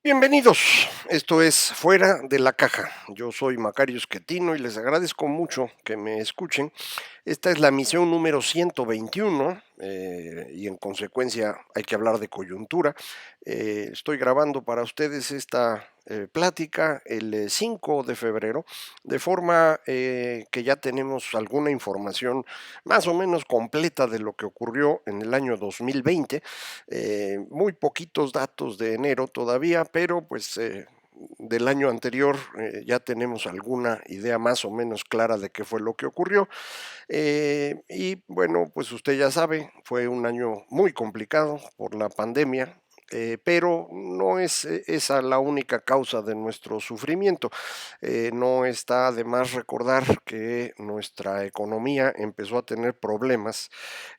Bienvenidos, esto es Fuera de la Caja. Yo soy Macario Esquetino y les agradezco mucho que me escuchen. Esta es la misión número 121 y en consecuencia hay que hablar de coyuntura. Estoy grabando para ustedes esta plática el 5 de febrero, de forma que ya tenemos alguna información más o menos completa de lo que ocurrió en el año 2020. Muy poquitos datos de enero todavía, pero pues del año anterior ya tenemos alguna idea más o menos clara de qué fue lo que ocurrió. Y bueno, pues usted ya sabe, fue un año muy complicado por la pandemia. Pero no es esa la única causa de nuestro sufrimiento. No está de más recordar que nuestra economía empezó a tener problemas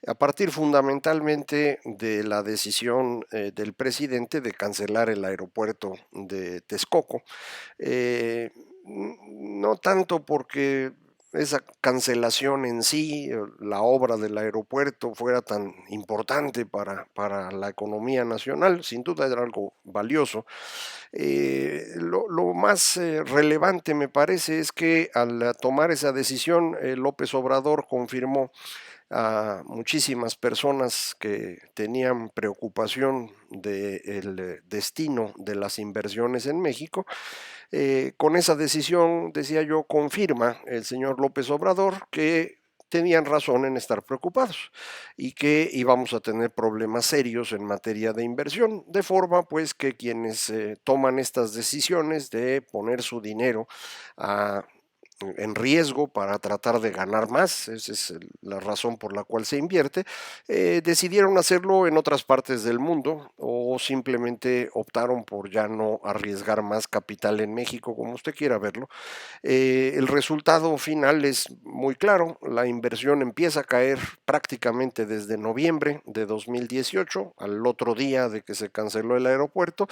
a partir fundamentalmente de la decisión del presidente de cancelar el aeropuerto de Texcoco. Eh, no tanto porque esa cancelación en sí, la obra del aeropuerto fuera tan importante para la economía nacional, sin duda era algo valioso. Lo más relevante me parece es que al tomar esa decisión, López Obrador confirmó a muchísimas personas que tenían preocupación del destino de las inversiones en México. Con esa decisión, decía yo, confirma el señor López Obrador que tenían razón en estar preocupados y que íbamos a tener problemas serios en materia de inversión, de forma pues que quienes toman estas decisiones de poner su dinero a en riesgo para tratar de ganar más, esa es la razón por la cual se invierte, decidieron hacerlo en otras partes del mundo o simplemente optaron por ya no arriesgar más capital en México, como usted quiera verlo. El resultado final es muy claro, la inversión empieza a caer prácticamente desde noviembre de 2018, al otro día de que se canceló el aeropuerto,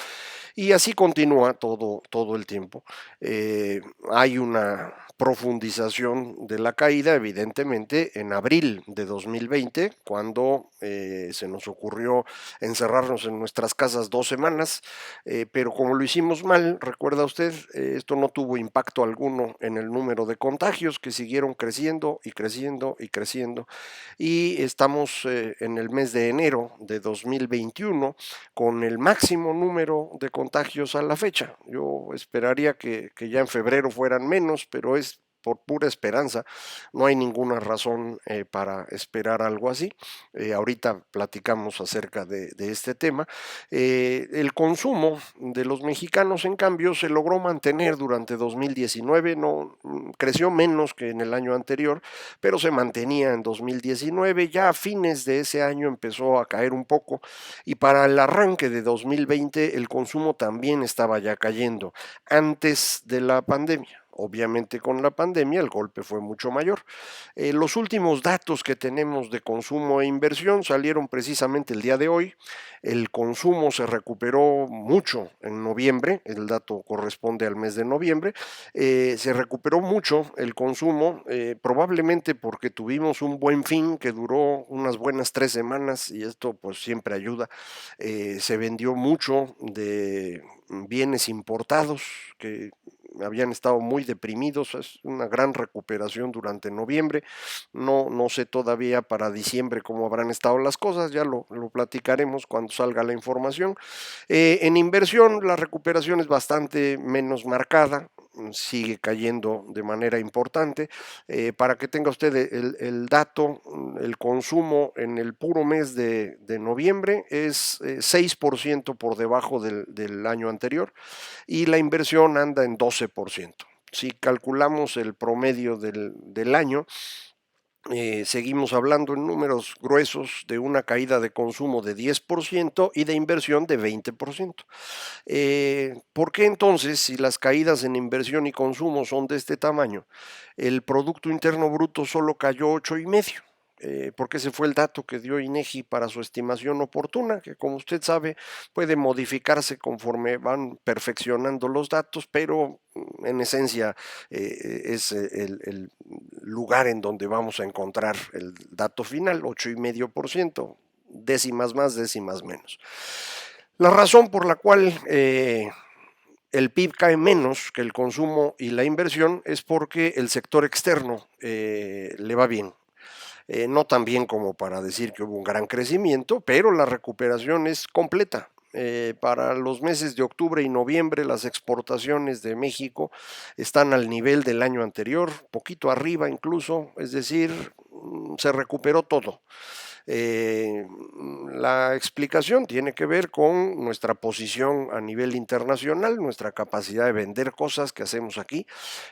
y así continúa todo el tiempo. Hay una profundización de la caída, evidentemente, en abril de 2020, cuando se nos ocurrió encerrarnos en nuestras casas 2 semanas, pero como lo hicimos mal, recuerda usted, esto no tuvo impacto alguno en el número de contagios que siguieron creciendo y creciendo y creciendo, y estamos en el mes de enero de 2021 con el máximo número de contagios a la fecha. Yo esperaría que ya en febrero fueran menos, pero es por pura esperanza, no hay ninguna razón para esperar algo así. Ahorita platicamos acerca de este tema. El consumo de los mexicanos, en cambio, se logró mantener durante 2019, no creció menos que en el año anterior, pero se mantenía en 2019. Ya a fines de ese año empezó a caer un poco y para el arranque de 2020 el consumo también estaba ya cayendo antes de la pandemia. Obviamente con la pandemia el golpe fue mucho mayor. Los últimos datos que tenemos de consumo e inversión salieron precisamente el día de hoy. El consumo se recuperó mucho en noviembre, el dato corresponde al mes de noviembre. Se recuperó mucho el consumo, probablemente porque tuvimos un buen fin que duró unas buenas 3 semanas y esto pues siempre ayuda. Se vendió mucho de bienes importados que habían estado muy deprimidos, es una gran recuperación durante noviembre, no sé todavía para diciembre cómo habrán estado las cosas, ya lo platicaremos cuando salga la información. En inversión la recuperación es bastante menos marcada, sigue cayendo de manera importante. Para que tenga usted el dato, el consumo en el puro mes de noviembre es 6% por debajo del año anterior y la inversión anda en 12%. Si calculamos el promedio del año, seguimos hablando en números gruesos de una caída de consumo de 10% y de inversión de 20%. ¿Por qué entonces, si las caídas en inversión y consumo son de este tamaño, el Producto Interno Bruto solo cayó 8,5%? Porque ese fue el dato que dio INEGI para su estimación oportuna, que como usted sabe puede modificarse conforme van perfeccionando los datos, pero en esencia es el lugar en donde vamos a encontrar el dato final, 8,5%, décimas más, décimas menos. La razón por la cual el PIB cae menos que el consumo y la inversión es porque el sector externo le va bien. No tan bien como para decir que hubo un gran crecimiento, pero la recuperación es completa. Para los meses de octubre y noviembre las exportaciones de México están al nivel del año anterior, poquito arriba incluso, es decir, se recuperó todo. Eh, la explicación tiene que ver con nuestra posición a nivel internacional, nuestra capacidad de vender cosas que hacemos aquí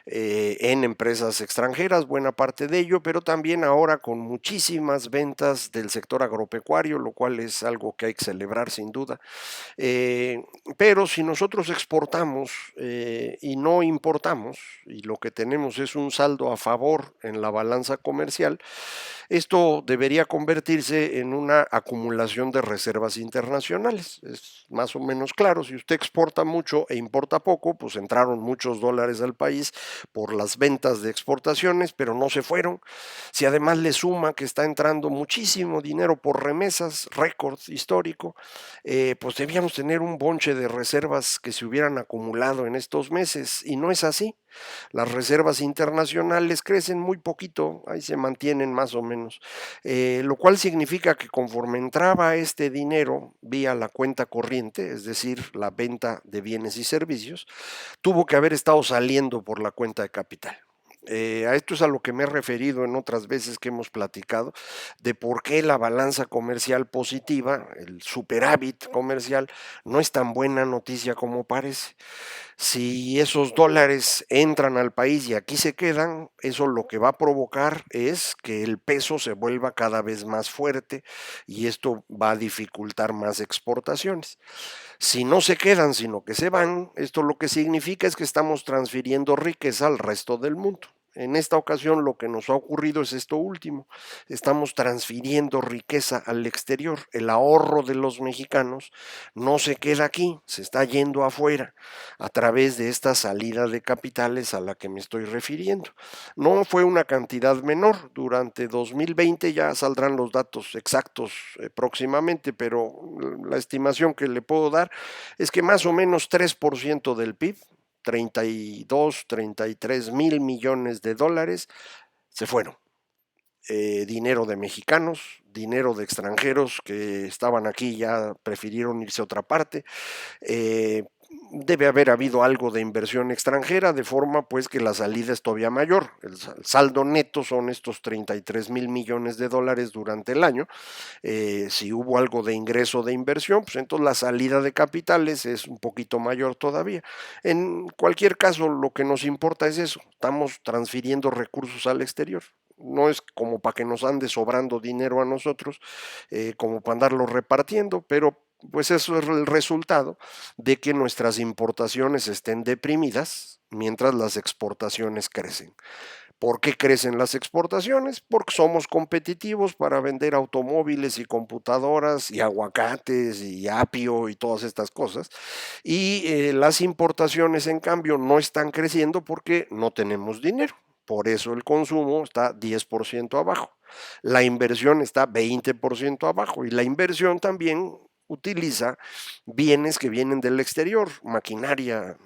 en empresas extranjeras, buena parte de ello, pero también ahora con muchísimas ventas del sector agropecuario, lo cual es algo que hay que celebrar sin duda. Eh, pero si nosotros exportamos y no importamos, y lo que tenemos es un saldo a favor en la balanza comercial, esto debería convertirse en una acumulación de reservas internacionales. Es más o menos claro, si usted exporta mucho e importa poco, pues entraron muchos dólares al país por las ventas de exportaciones, pero no se fueron. Si además le suma que está entrando muchísimo dinero por remesas, récord histórico, pues debíamos tener un bonche de reservas que se hubieran acumulado en estos meses y no es así. Las reservas internacionales crecen muy poquito, ahí se mantienen más o menos, lo cual significa que conforme entraba este dinero vía la cuenta corriente, es decir, la venta de bienes y servicios, tuvo que haber estado saliendo por la cuenta de capital. A esto es a lo que me he referido en otras veces que hemos platicado, de por qué la balanza comercial positiva, el superávit comercial, no es tan buena noticia como parece. Si esos dólares entran al país y aquí se quedan, eso lo que va a provocar es que el peso se vuelva cada vez más fuerte y esto va a dificultar más exportaciones. Si no se quedan, sino que se van, esto lo que significa es que estamos transfiriendo riqueza al resto del mundo. En esta ocasión lo que nos ha ocurrido es esto último. Estamos transfiriendo riqueza al exterior. El ahorro de los mexicanos no se queda aquí, se está yendo afuera a través de esta salida de capitales a la que me estoy refiriendo. No fue una cantidad menor. Durante 2020 ya saldrán los datos exactos próximamente, pero la estimación que le puedo dar es que más o menos 3% del PIB, 32, 33 mil millones de dólares, se fueron. Dinero de mexicanos, dinero de extranjeros que estaban aquí ya prefirieron irse a otra parte. Debe haber habido algo de inversión extranjera, de forma pues que la salida es todavía mayor. El saldo neto son estos 33 mil millones de dólares durante el año. Si hubo algo de ingreso de inversión, pues entonces la salida de capitales es un poquito mayor todavía. En cualquier caso, lo que nos importa es eso, estamos transfiriendo recursos al exterior. No es como para que nos ande sobrando dinero a nosotros, como para andarlo repartiendo, pero pues eso es el resultado de que nuestras importaciones estén deprimidas mientras las exportaciones crecen. ¿Por qué crecen las exportaciones? Porque somos competitivos para vender automóviles y computadoras y aguacates y apio y todas estas cosas. Y las importaciones, en cambio, no están creciendo porque no tenemos dinero. Por eso el consumo está 10% abajo. La inversión está 20% abajo y la inversión también utiliza bienes que vienen del exterior, maquinaria,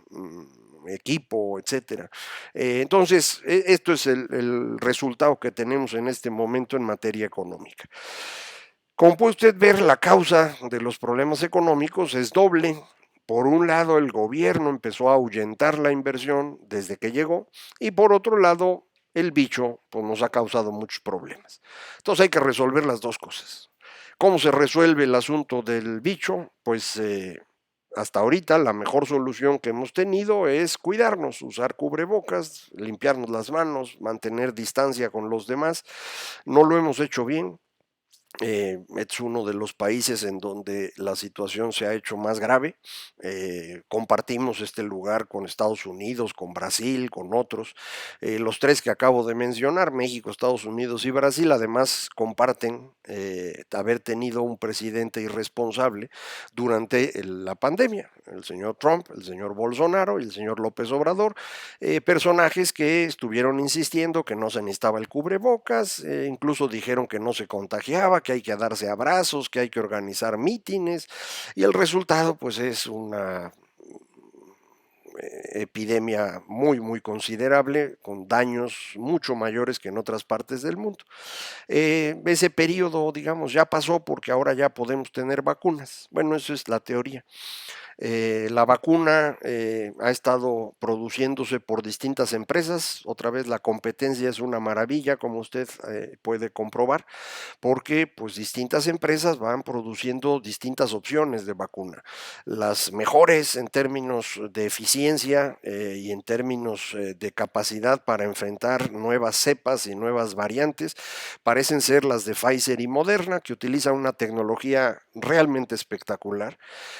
equipo, etcétera. Entonces, esto es el resultado que tenemos en este momento en materia económica. Como puede usted ver, la causa de los problemas económicos es doble. Por un lado, el gobierno empezó a ahuyentar la inversión desde que llegó y por otro lado, el bicho pues, nos ha causado muchos problemas. Entonces hay que resolver las dos cosas. ¿Cómo se resuelve el asunto del bicho? Pues hasta ahorita la mejor solución que hemos tenido es cuidarnos, usar cubrebocas, limpiarnos las manos, mantener distancia con los demás. No lo hemos hecho bien. Es uno de los países en donde la situación se ha hecho más grave. Compartimos este lugar con Estados Unidos, con Brasil, con otros. Los tres que acabo de mencionar, México, Estados Unidos y Brasil, además comparten haber tenido un presidente irresponsable durante la pandemia. El señor Trump, el señor Bolsonaro y el señor López Obrador, personajes que estuvieron insistiendo que no se necesitaba el cubrebocas, incluso dijeron que no se contagiaba, que hay que darse abrazos, que hay que organizar mítines, y el resultado pues es epidemia muy, muy considerable, con daños mucho mayores que en otras partes del mundo. Ese periodo, digamos, ya pasó porque ahora ya podemos tener vacunas. Bueno, eso es la teoría. La vacuna ha estado produciéndose por distintas empresas. Otra vez la competencia es una maravilla, como usted puede comprobar, porque pues distintas empresas van produciendo distintas opciones de vacuna. Las mejores en términos de eficiencia y en términos de capacidad para enfrentar nuevas cepas y nuevas variantes parecen ser las de Pfizer y Moderna, que utilizan una tecnología realmente espectacular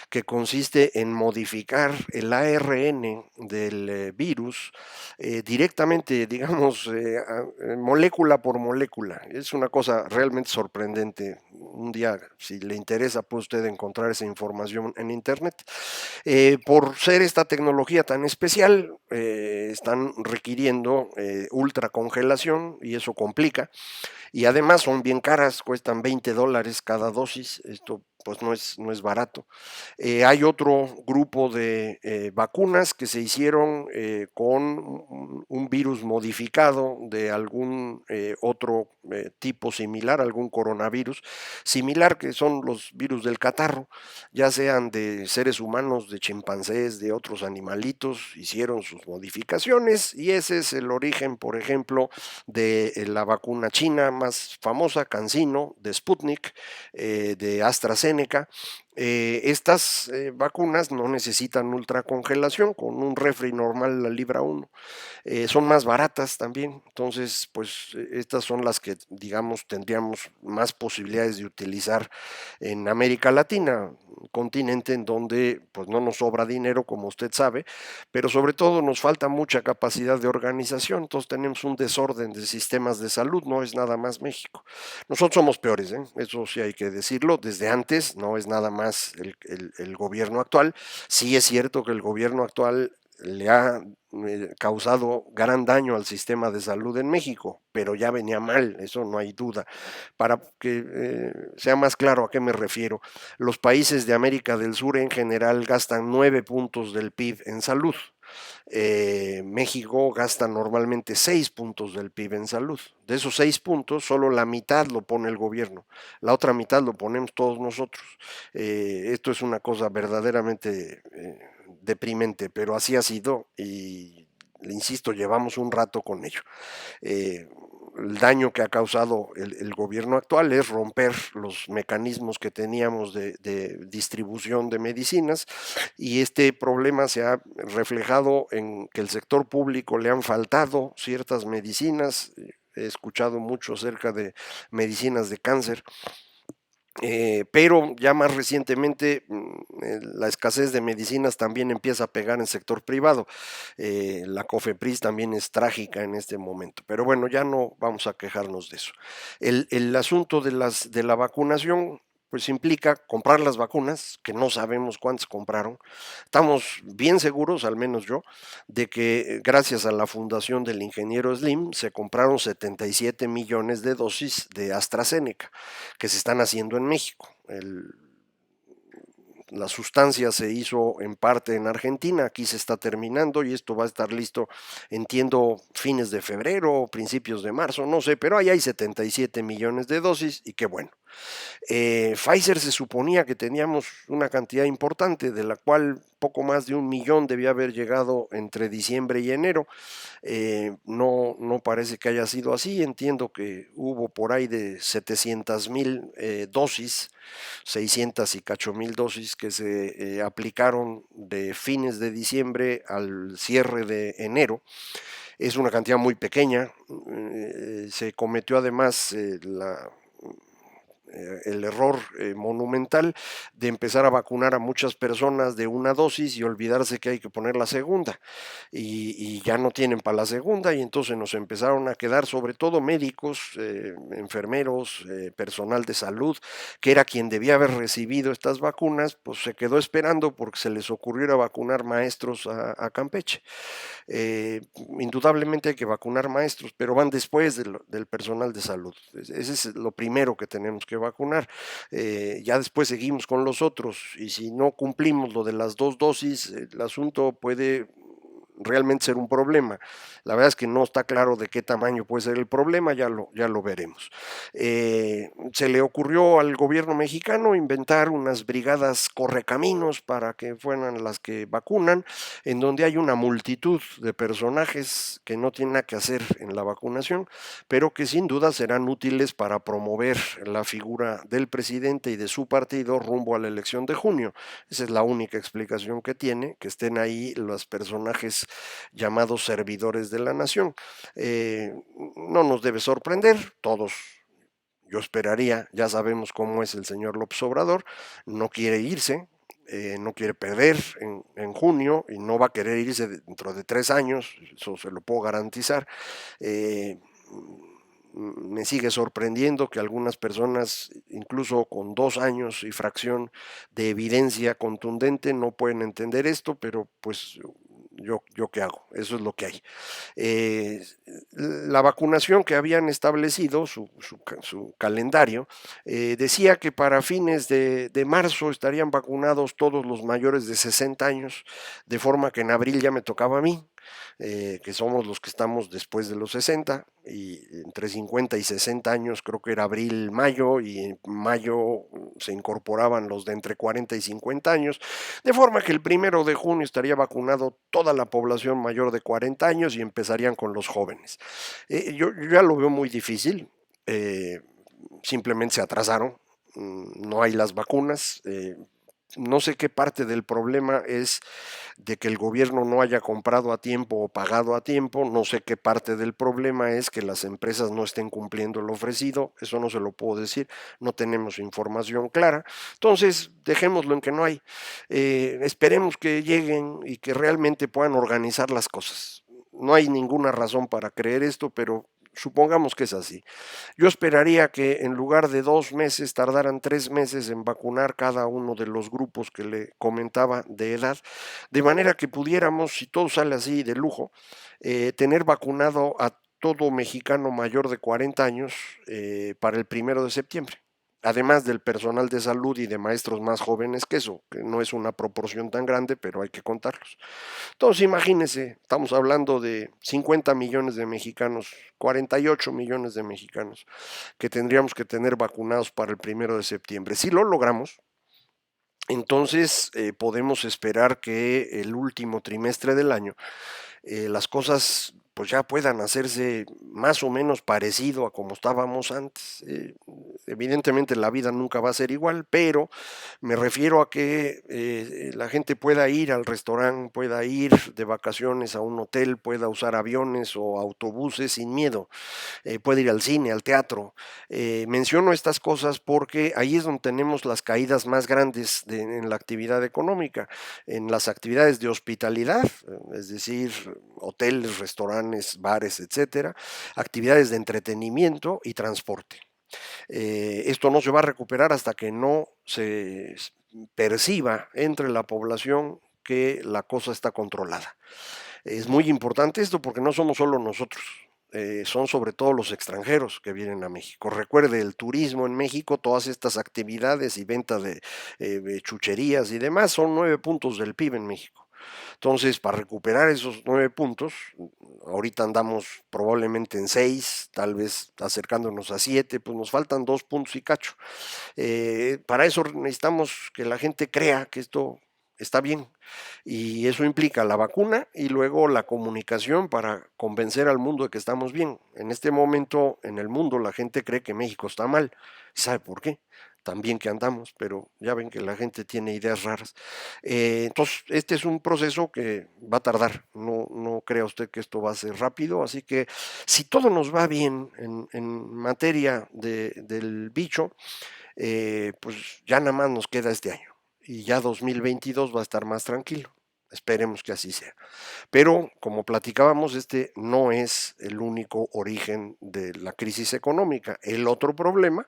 que consiste en modificar el ARN del virus directamente, digamos, molécula por molécula. Es una cosa realmente sorprendente. Un día, si le interesa, puede usted encontrar esa información en Internet. Por ser esta tecnología tan especial, están requiriendo ultracongelación y eso complica. Y además son bien caras, cuestan $20 cada dosis. Esto pues no es barato. Hay otro grupo de vacunas que se hicieron con un virus modificado de algún otro tipo similar, algún coronavirus similar, que son los virus del catarro, ya sean de seres humanos, de chimpancés, de otros animalitos, hicieron sus modificaciones y ese es el origen, por ejemplo, de la vacuna china más famosa, CanSino, de Sputnik, de AstraZeneca. Estas vacunas no necesitan ultracongelación, con un refri normal la libra uno. Son más baratas también, entonces pues estas son las que digamos tendríamos más posibilidades de utilizar en América Latina, un continente en donde pues no nos sobra dinero como usted sabe, pero sobre todo nos falta mucha capacidad de organización, entonces tenemos un desorden de sistemas de salud, no es nada más México. Nosotros somos peores, eso sí hay que decirlo, desde antes, no es nada más el gobierno actual, sí es cierto que el gobierno actual le ha causado gran daño al sistema de salud en México, pero ya venía mal, eso no hay duda. Para que sea más claro a qué me refiero, los países de América del Sur en general gastan 9 puntos del PIB en salud. México gasta normalmente 6 puntos del PIB en salud. De esos 6 puntos, solo la mitad lo pone el gobierno, la otra mitad lo ponemos todos nosotros. Esto es una cosa verdaderamente deprimente, pero así ha sido y le insisto, llevamos un rato con ello. Eh, el daño que ha causado el gobierno actual es romper los mecanismos que teníamos de distribución de medicinas y este problema se ha reflejado en que el sector público le han faltado ciertas medicinas. He escuchado mucho acerca de medicinas de cáncer, pero ya más recientemente la escasez de medicinas también empieza a pegar en el sector privado. La COFEPRIS también es trágica en este momento, pero bueno, ya no vamos a quejarnos de eso. El asunto de la vacunación pues implica comprar las vacunas, que no sabemos cuántas compraron. Estamos bien seguros, al menos yo, de que gracias a la fundación del ingeniero Slim se compraron 77 millones de dosis de AstraZeneca que se están haciendo en México. La sustancia se hizo en parte en Argentina, aquí se está terminando y esto va a estar listo, entiendo, fines de febrero, principios de marzo, no sé, pero ahí hay 77 millones de dosis y qué bueno. Pfizer se suponía que teníamos una cantidad importante, de la cual poco más de 1 millón debía haber llegado entre diciembre y enero. No parece que haya sido así. Entiendo que hubo por ahí de 700,000 dosis, 600 y cacho mil dosis que se aplicaron de fines de diciembre al cierre de enero. Es una cantidad muy pequeña. Se cometió además el error monumental de empezar a vacunar a muchas personas de una dosis y olvidarse que hay que poner la segunda y ya no tienen para la segunda y entonces nos empezaron a quedar sobre todo médicos, enfermeros, personal de salud, que era quien debía haber recibido estas vacunas, pues se quedó esperando porque se les ocurriera vacunar maestros a Campeche. Eh, Indudablemente hay que vacunar maestros, pero van después del personal de salud. Ese es lo primero que tenemos que vacunar. Ya después seguimos con los otros y si no cumplimos lo de las dos dosis, el asunto puede realmente ser un problema. La verdad es que no está claro de qué tamaño puede ser el problema, ya lo veremos. Se le ocurrió al gobierno mexicano inventar unas brigadas correcaminos para que fueran las que vacunan, en donde hay una multitud de personajes que no tienen nada que hacer en la vacunación, pero que sin duda serán útiles para promover la figura del presidente y de su partido rumbo a la elección de junio. Esa es la única explicación que tiene, que estén ahí los personajes llamados servidores de la nación. No nos debe sorprender, todos yo esperaría, ya sabemos cómo es el señor López Obrador, no quiere irse, no quiere perder junio y no va a querer irse dentro de 3 años, eso se lo puedo garantizar. Eh, Me sigue sorprendiendo que algunas personas, incluso con 2 años y fracción de evidencia contundente, no pueden entender esto, pero pues yo qué hago, eso es lo que hay. Eh, la vacunación que habían establecido, su calendario, decía que para fines de marzo estarían vacunados todos los mayores de 60 años, de forma que en abril ya me tocaba a mí, que somos los que estamos después de los 60, y entre 50 y 60 años, creo que era abril, mayo, y en mayo se incorporaban los de entre 40 y 50 años, de forma que el 1 de junio estaría vacunado toda la población mayor de 40 años y empezarían con los jóvenes. Yo ya lo veo muy difícil, simplemente se atrasaron, no hay las vacunas. No sé qué parte del problema es de que el gobierno no haya comprado a tiempo o pagado a tiempo, no sé qué parte del problema es que las empresas no estén cumpliendo lo ofrecido, eso no se lo puedo decir, no tenemos información clara, entonces dejémoslo en que no hay. Esperemos que lleguen y que realmente puedan organizar las cosas. No hay ninguna razón para creer esto, pero supongamos que es así. Yo esperaría que en lugar de 2 meses tardaran 3 meses en vacunar cada uno de los grupos que le comentaba de edad, de manera que pudiéramos, si todo sale así de lujo, tener vacunado a todo mexicano mayor de 40 años para el 1 de septiembre. Además del personal de salud y de maestros más jóvenes que eso, que no es una proporción tan grande, pero hay que contarlos. Entonces, imagínense, estamos hablando de 50 millones de mexicanos, 48 millones de mexicanos que tendríamos que tener vacunados para el 1 de septiembre. Si lo logramos, entonces podemos esperar que el último trimestre del año las cosas pues ya puedan hacerse más o menos parecido a como estábamos antes. Evidentemente la vida nunca va a ser igual, pero me refiero a que la gente pueda ir al restaurante, pueda ir de vacaciones a un hotel, pueda usar aviones o autobuses sin miedo, puede ir al cine, al teatro. Menciono estas cosas porque ahí es donde tenemos las caídas más grandes en la actividad económica, en las actividades de hospitalidad, es decir, hoteles, restaurantes, bares, etcétera, actividades de entretenimiento y transporte. Esto no se va a recuperar hasta que no se perciba entre la población que la cosa está controlada. Es muy importante esto porque no somos solo nosotros, son sobre todo los extranjeros que vienen a México. Recuerde, el turismo en México, todas estas actividades y venta de chucherías y demás son 9 puntos del PIB en México. Entonces, para recuperar esos 9 puntos, ahorita andamos probablemente en 6, tal vez acercándonos a 7, pues nos faltan 2 puntos y cacho. Para eso necesitamos que la gente crea que esto está bien, y eso implica la vacuna y luego la comunicación para convencer al mundo de que estamos bien. En este momento en el mundo la gente cree que México está mal. ¿Sabe por qué? Tan bien que andamos, pero ya ven que la gente tiene ideas raras. Entonces, este es un proceso que va a tardar. No crea usted que esto va a ser rápido. Así que si todo nos va bien en materia del bicho, pues ya nada más nos queda este año y ya 2022 va a estar más tranquilo. Esperemos que así sea. Pero, como platicábamos, este no es el único origen de la crisis económica. El otro problema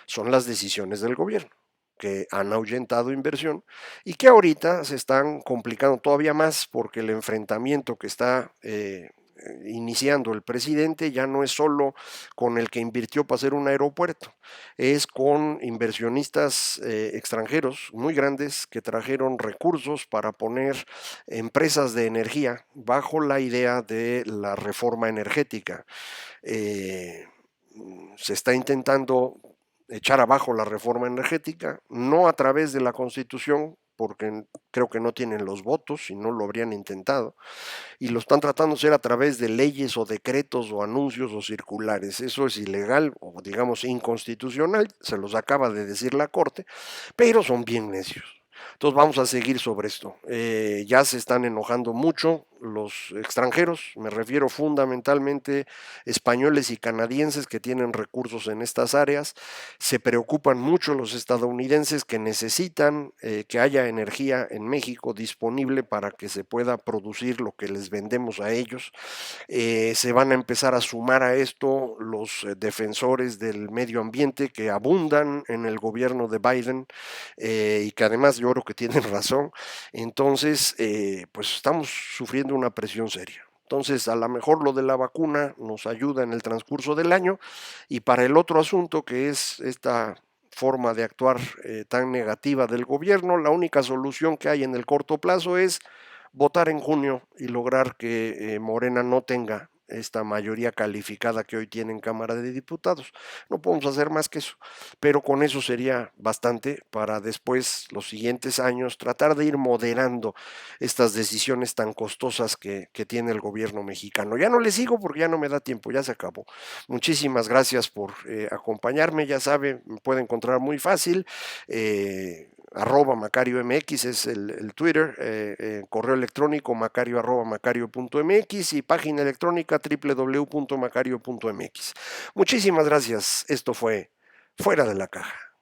son las decisiones del gobierno, que han ahuyentado inversión y que ahorita se están complicando todavía más porque el enfrentamiento que está iniciando el presidente ya no es solo con el que invirtió para hacer un aeropuerto, es con inversionistas extranjeros muy grandes que trajeron recursos para poner empresas de energía bajo la idea de la reforma energética. Se está intentando echar abajo la reforma energética, no a través de la Constitución, porque creo que no tienen los votos y no lo habrían intentado, y lo están tratando de hacer a través de leyes o decretos o anuncios o circulares. Eso es ilegal o digamos inconstitucional, se los acaba de decir la Corte, pero son bien necios. Entonces vamos a seguir sobre esto. Ya se están enojando mucho los extranjeros, me refiero fundamentalmente españoles y canadienses que tienen recursos en estas áreas. Se preocupan mucho los estadounidenses que necesitan que haya energía en México disponible para que se pueda producir lo que les vendemos a ellos. Se van a empezar a sumar a esto los defensores del medio ambiente que abundan en el gobierno de Biden y que además yo creo que tienen razón. Entonces, pues estamos sufriendo una presión seria. Entonces, a lo mejor lo de la vacuna nos ayuda en el transcurso del año y para el otro asunto que es esta forma de actuar tan negativa del gobierno, la única solución que hay en el corto plazo es votar en junio y lograr que Morena no tenga esta mayoría calificada que hoy tiene en Cámara de Diputados. No podemos hacer más que eso, pero con eso sería bastante para después, los siguientes años, tratar de ir moderando estas decisiones tan costosas que tiene el gobierno mexicano. Ya no le sigo porque ya no me da tiempo, ya se acabó. Muchísimas gracias por acompañarme, ya sabe, me puede encontrar muy fácil. Arroba Macario MX es el Twitter, correo electrónico macario arroba macario.mx y página electrónica www.macario.mx. Muchísimas gracias, esto fue Fuera de la Caja.